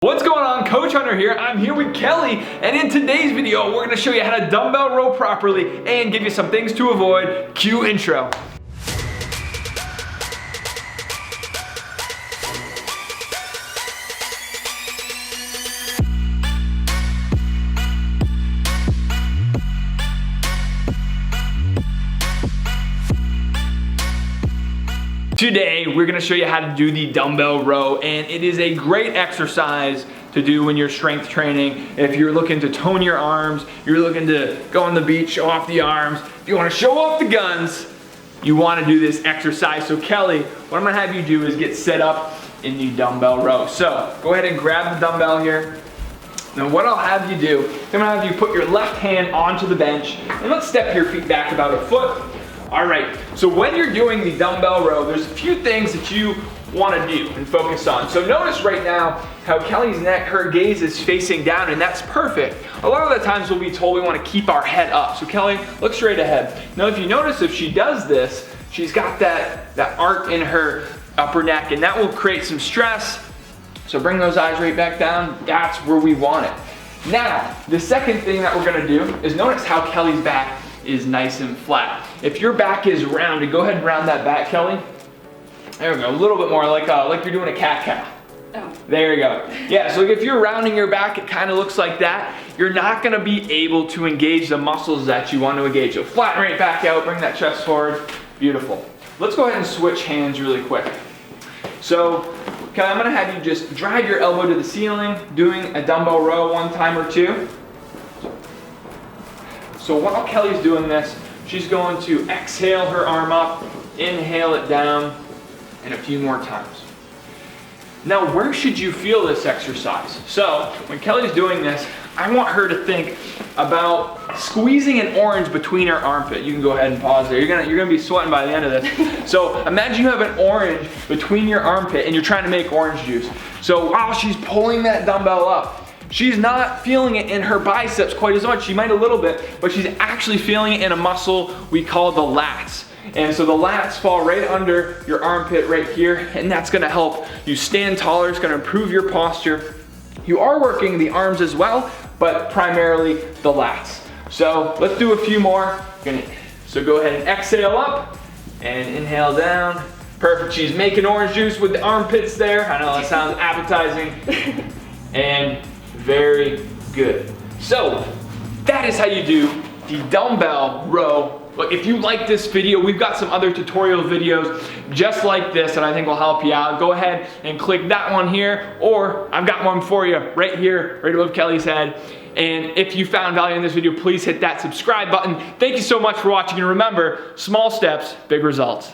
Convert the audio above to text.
What's going on? Coach Hunter here. I'm here with Kelly, and in today's video we're going to show you how to dumbbell row properly and give you some things to avoid. Cue intro. Today, we're gonna show you how to do the dumbbell row, and it is a great exercise to do when you're strength training. If you're looking to tone your arms, you're looking to go on the beach, show off the arms, if you wanna show off the guns, you wanna do this exercise. So Kelly, what I'm gonna have you do is get set up in the dumbbell row. So, go ahead and grab the dumbbell here. Now what I'll have you do, I'm gonna have you put your left hand onto the bench, and let's step your feet back about a foot. All right, so when you're doing the dumbbell row, there's a few things that you want to do and focus on. So notice right now how Kelly's neck, her gaze is facing down, and that's perfect. A lot of the times we'll be told we want to keep our head up. So Kelly, look straight ahead. Now if you notice, if she does this, she's got that arc in her upper neck, and that will create some stress. So bring those eyes right back down. That's where we want it. Now, the second thing that we're gonna do is notice how Kelly's back is nice and flat. If your back is rounded, go ahead and round that back, Kelly. There we go, a little bit more like you're doing a cat-cow. Oh. There you go. Yeah, so if you're rounding your back, it kind of looks like that. You're not gonna be able to engage the muscles that you want to engage. So flatten right back out, bring that chest forward. Beautiful. Let's go ahead and switch hands really quick. So, Kelly, I'm gonna have you just drive your elbow to the ceiling, doing a dumbbell row one time or two. So while Kelly's doing this, she's going to exhale her arm up, inhale it down, and a few more times. Now, where should you feel this exercise? So when Kelly's doing this, I want her to think about squeezing an orange between her armpit. You can go ahead and pause there. You're gonna be sweating by the end of this. So imagine you have an orange between your armpit and you're trying to make orange juice. So while she's pulling that dumbbell up, she's not feeling it in her biceps quite as much. She might a little bit, but she's actually feeling it in a muscle we call the lats. And so the lats fall right under your armpit right here, and that's gonna help you stand taller. It's gonna improve your posture. You are working the arms as well, but primarily the lats. So let's do a few more. So go ahead and exhale up and inhale down. Perfect, she's making orange juice with the armpits there. I know that sounds appetizing. And very good. So that is how you do the dumbbell row. Look, if you like this video, we've got some other tutorial videos just like this that I think will help you out. Go ahead and click that one here, or I've got one for you right here, right above Kelly's head. And if you found value in this video, please hit that subscribe button. Thank you so much for watching, and remember, small steps, big results.